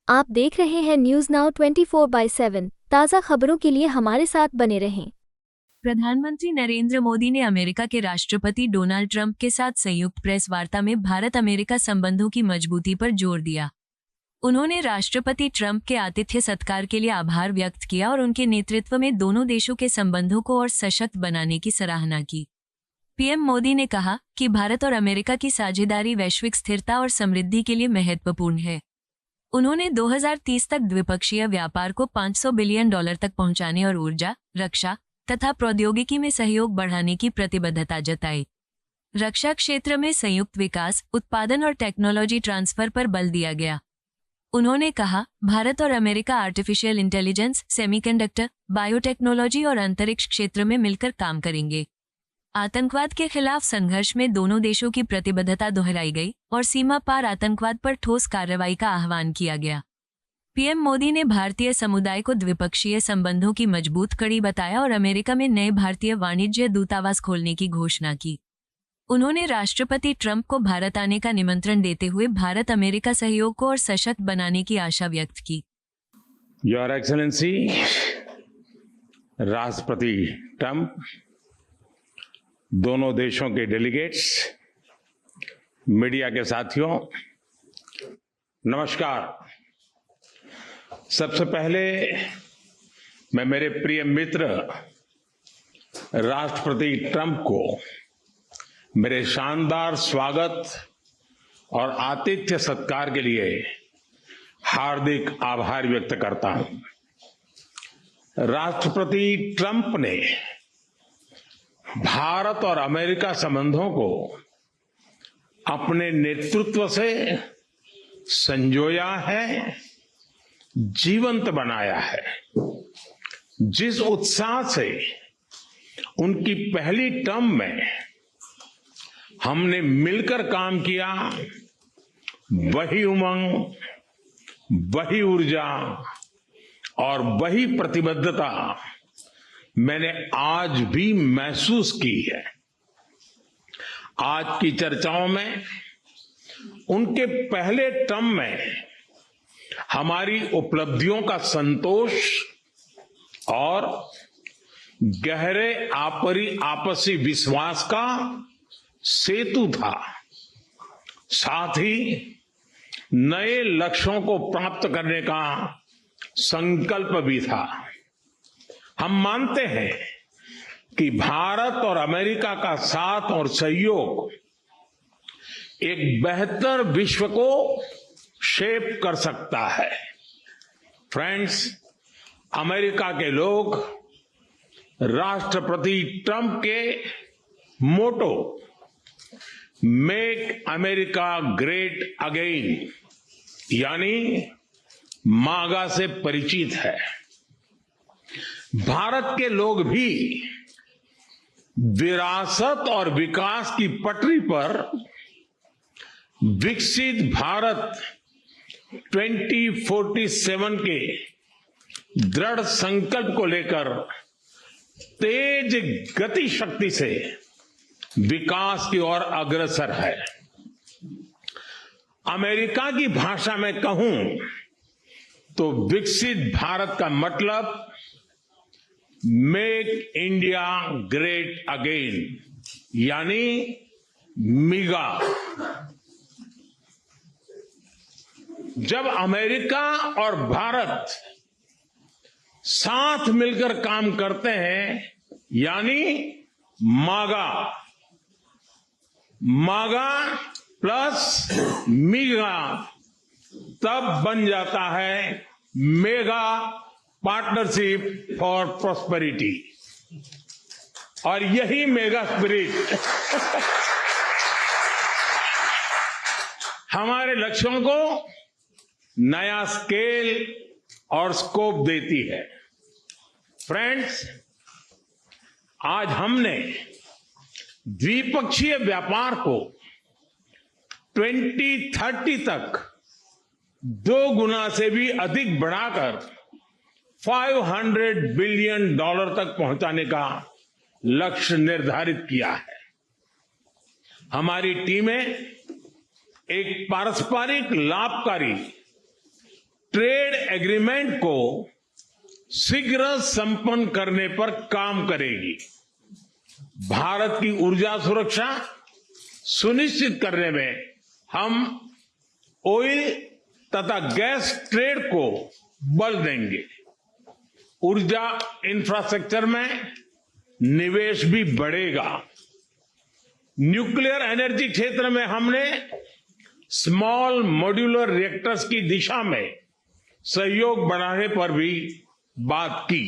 आप देख रहे हैं न्यूज नाउ 24/7 ताज़ा खबरों के लिए हमारे साथ बने रहें। प्रधानमंत्री नरेंद्र मोदी ने अमेरिका के राष्ट्रपति डोनाल्ड ट्रंप के साथ संयुक्त प्रेस वार्ता में भारत अमेरिका संबंधों की मजबूती पर जोर दिया। उन्होंने राष्ट्रपति ट्रंप के आतिथ्य सत्कार के लिए आभार व्यक्त किया और उनके नेतृत्व में दोनों देशों के संबंधों को और सशक्त बनाने की सराहना की। पीएम मोदी ने कहा कि भारत और अमेरिका की साझेदारी वैश्विक स्थिरता और समृद्धि के लिए महत्वपूर्ण है। उन्होंने 2030 तक द्विपक्षीय व्यापार को $500 बिलियन तक पहुंचाने और ऊर्जा, रक्षा तथा प्रौद्योगिकी में सहयोग बढ़ाने की प्रतिबद्धता जताई। रक्षा क्षेत्र में संयुक्त विकास, उत्पादन और टेक्नोलॉजी ट्रांसफर पर बल दिया गया। उन्होंने कहा, भारत और America artificial intelligence, semiconductor, biotechnology और अंतरिक्ष क्षेत्र में मिलकर काम करेंगे। आतंकवाद के खिलाफ संघर्ष में दोनों देशों की प्रतिबद्धता दोहराई गई और सीमा पार आतंकवाद पर ठोस कार्रवाई का आह्वान किया गया। पीएम मोदी ने भारतीय समुदाय को द्विपक्षीय संबंधों की मजबूत कड़ी बताया और अमेरिका में नए भारतीय वाणिज्य दूतावास खोलने की घोषणा की। उन्होंने राष्ट्रपति ट्रंप को भारत आने का निमंत्रण देते हुए भारत अमेरिका सहयोग को और सशक्त बनाने की आशा व्यक्त की। योर एक्सेलेंसी, राष्ट्रपति ट्रंप, दोनों देशों के डेलीगेट्स, मीडिया के साथियों, नमस्कार। सबसे पहले मैं मेरे प्रिय मित्र राष्ट्रपति ट्रंप को मेरे शानदार स्वागत और आतिथ्य सत्कार के लिए हार्दिक आभार व्यक्त करता हूं। राष्ट्रपति ट्रंप ने भारत और अमेरिका संबंधों को अपने नेतृत्व से संजोया है, जीवंत बनाया है। जिस उत्साह से उनकी पहली टर्म में हमने मिलकर काम किया, वही उमंग, वही ऊर्जा और वही प्रतिबद्धता मैंने आज भी महसूस की है। आज की चर्चाओं में उनके पहले टर्म में हमारी उपलब्धियों का संतोष और गहरे आपसी विश्वास का सेतु था। साथ ही नए लक्ष्यों को प्राप्त करने का संकल्प भी था। हम मानते हैं कि भारत और अमेरिका का साथ और सहयोग एक बेहतर विश्व को शेप कर सकता है। फ्रेंड्स, अमेरिका के लोग राष्ट्रपति ट्रंप के मोटो मेक अमेरिका ग्रेट अगेन यानी मागा से परिचित है। भारत के लोग भी विरासत और विकास की पटरी पर विकसित भारत 2047 के दृढ़ संकल्प को लेकर तेज गति शक्ति से विकास की ओर अग्रसर है। अमेरिका की भाषा में कहूं तो विकसित भारत का मतलब मेक इंडिया ग्रेट अगेन यानी मिगा। जब अमेरिका और भारत साथ मिलकर काम करते हैं यानी मागा, मागा प्लस मिगा, तब बन जाता है मेगा पार्टनरशिप फॉर प्रॉस्पेरिटी। और यही मेगा स्पिरिट हमारे लक्ष्यों को नया स्केल और स्कोप देती है। फ्रेंड्स, आज हमने द्विपक्षीय व्यापार को 2030 तक 2 गुना से भी अधिक बढ़ाकर $500 बिलियन तक पहुंचाने का लक्ष्य निर्धारित किया है। हमारी टीमें एक पारस्परिक लाभकारी ट्रेड एग्रीमेंट को शीघ्र संपन्न करने पर काम करेगी। भारत की ऊर्जा सुरक्षा सुनिश्चित करने में हम ऑयल तथा गैस ट्रेड को बल देंगे। ऊर्जा इंफ्रास्ट्रक्चर में निवेश भी बढ़ेगा। न्यूक्लियर एनर्जी क्षेत्र में हमने स्मॉल मॉड्यूलर रिएक्टर्स की दिशा में सहयोग बढ़ाने पर भी बात की।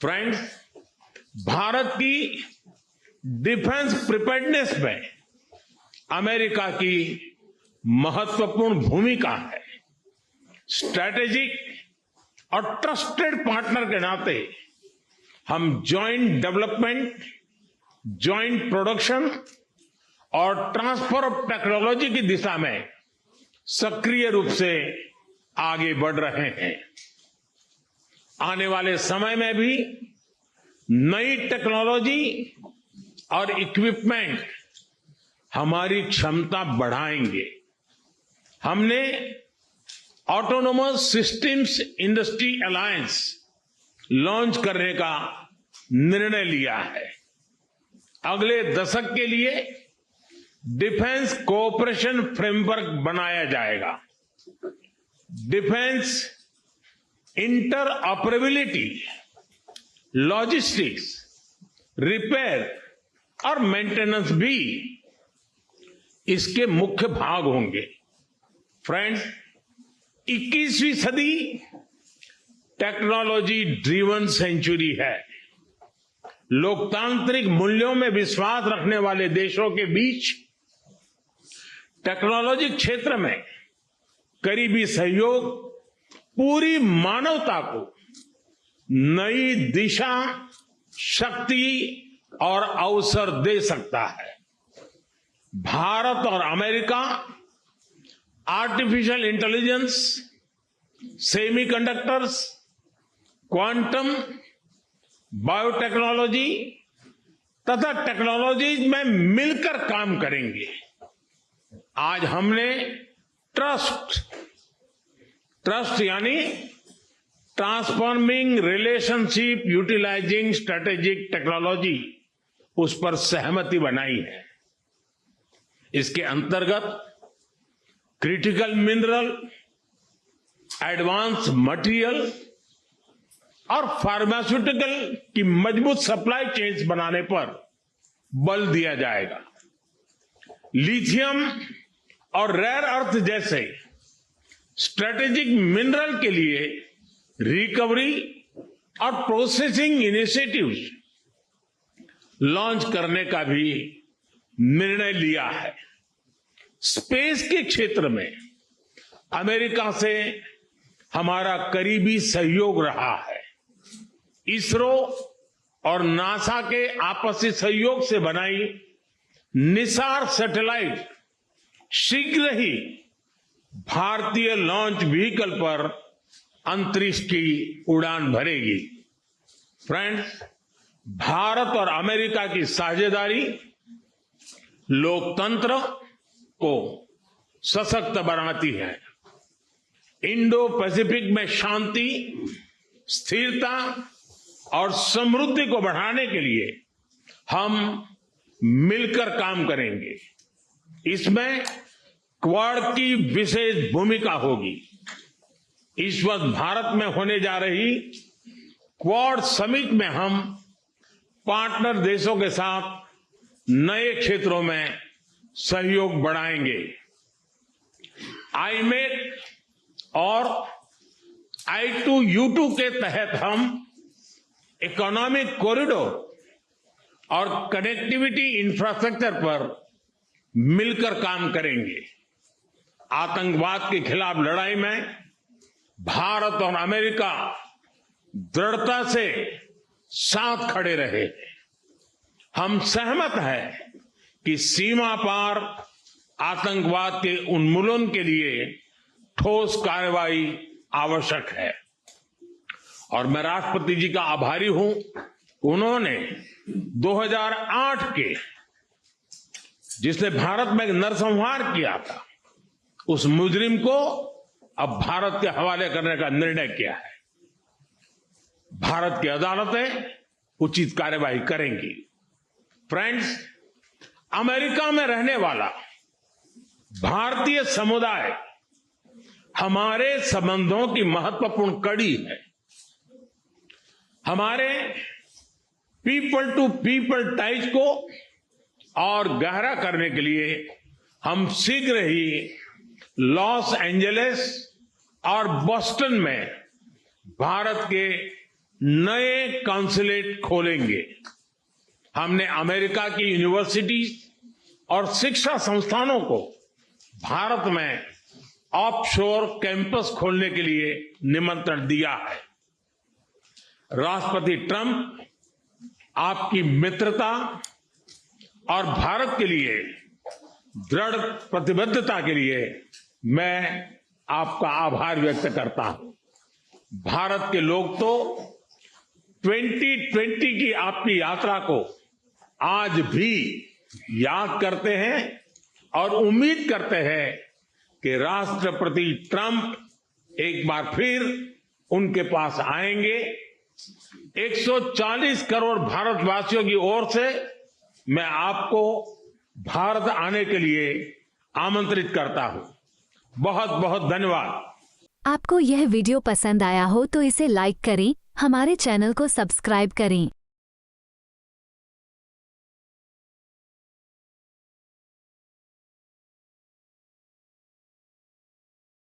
फ्रेंड्स, भारत की डिफेंस प्रिपेयर्डनेस में अमेरिका की महत्वपूर्ण भूमिका है। स्ट्रैटेजिक और ट्रस्टेड पार्टनर के नाते हम जॉइंट डेवलपमेंट, जॉइंट प्रोडक्शन और ट्रांसफर ऑफ टेक्नोलॉजी की दिशा में सक्रिय रूप से आगे बढ़ रहे हैं। आने वाले समय में भी नई टेक्नोलॉजी और इक्विपमेंट हमारी क्षमता बढ़ाएंगे। हमने autonomous systems industry alliance launch करने का निर्णय लिया है। अगले दशक के लिए डिफेंस कोऑपरेशन फ्रेमवर्क बनाया जाएगा। डिफेंस इंटरऑपरेबिलिटी, लॉजिस्टिक्स, रिपेयर और मेंटेनेंस भी इसके मुख्य भाग होंगे। फ्रेंड्स, 21वीं सदी टेक्नोलॉजी ड्रिवन सेंचुरी है। लोकतांत्रिक मूल्यों में विश्वास रखने वाले देशों के बीच टेक्नोलॉजी क्षेत्र में करीबी सहयोग पूरी मानवता को नई दिशा, शक्ति और अवसर दे सकता है। भारत और America artificial intelligence, semiconductors, quantum, biotechnology तथा टेक्नोलॉजी में मिलकर काम करेंगे। आज हमने ट्रस्ट यानी transforming relationship utilising strategic technology, उस पर सहमति बनाई है। इसके अंतर्गत क्रिटिकल मिनरल, एडवांस मटेरियल और फार्मास्यूटिकल की मजबूत सप्लाई चेन्स बनाने पर बल दिया जाएगा। लिथियम और रेयर अर्थ जैसे स्ट्रेटेजिक मिनरल के लिए रिकवरी और प्रोसेसिंग इनिशिएटिव्स लॉन्च करने का भी निर्णय लिया है। स्पेस के क्षेत्र में अमेरिका से हमारा करीबी सहयोग रहा है। इसरो और नासा के आपसी सहयोग से बनाई निसार सैटेलाइट शीघ्र ही भारतीय लॉन्च व्हीकल पर अंतरिक्ष की उड़ान भरेगी। फ्रेंड्स, भारत और अमेरिका की साझेदारी लोकतंत्र को सशक्त बनाती है। इंडो पैसिफिक में शांति, स्थिरता और समृद्धि को बढ़ाने के लिए हम मिलकर काम करेंगे। इसमें क्वाड की विशेष भूमिका होगी। इस वक्त भारत में होने जा रही क्वाड समिट में हम पार्टनर देशों के साथ नए क्षेत्रों में सहयोग बढ़ाएंगे। आईमेक और I2U2 के तहत हम इकोनॉमिक कॉरिडोर और कनेक्टिविटी इंफ्रास्ट्रक्चर पर मिलकर काम करेंगे। आतंकवाद के खिलाफ लड़ाई में भारत और अमेरिका दृढ़ता से साथ खड़े रहे। हम सहमत हैं कि सीमा पार आतंकवाद के उन्मूलन के लिए ठोस कार्रवाई आवश्यक है और मैं राष्ट्रपति जी का आभारी हूं। उन्होंने 2008 के जिसने भारत में नरसंहार किया था, उस मुजरिम को अब भारत के हवाले करने का निर्णय किया है। भारत की अदालतें उचित कार्यवाही करेंगी। फ्रेंड्स, अमेरिका में रहने वाला भारतीय समुदाय हमारे संबंधों की महत्वपूर्ण कड़ी है। हमारे पीपल टू पीपल टाइज को और गहरा करने के लिए हम शीघ्र ही लॉस एंजलिस और बोस्टन में भारत के नए कॉन्सुलेट खोलेंगे। हमने अमेरिका की यूनिवर्सिटी और शिक्षा संस्थानों को भारत में ऑफशोर कैंपस खोलने के लिए निमंत्रण दिया है। राष्ट्रपति ट्रंप, आपकी मित्रता और भारत के लिए दृढ़ प्रतिबद्धता के लिए मैं आपका आभार व्यक्त करता हूं। भारत के लोग तो 2020 की आपकी यात्रा को आज भी याद करते हैं और उम्मीद करते हैं कि राष्ट्रपति ट्रंप एक बार फिर उनके पास आएंगे। 140 करोड़ भारतवासियों की ओर से मैं आपको भारत आने के लिए आमंत्रित करता हूं। बहुत बहुत धन्यवाद। आपको यह वीडियो पसंद आया हो तो इसे लाइक करें, हमारे चैनल को सब्सक्राइब करें।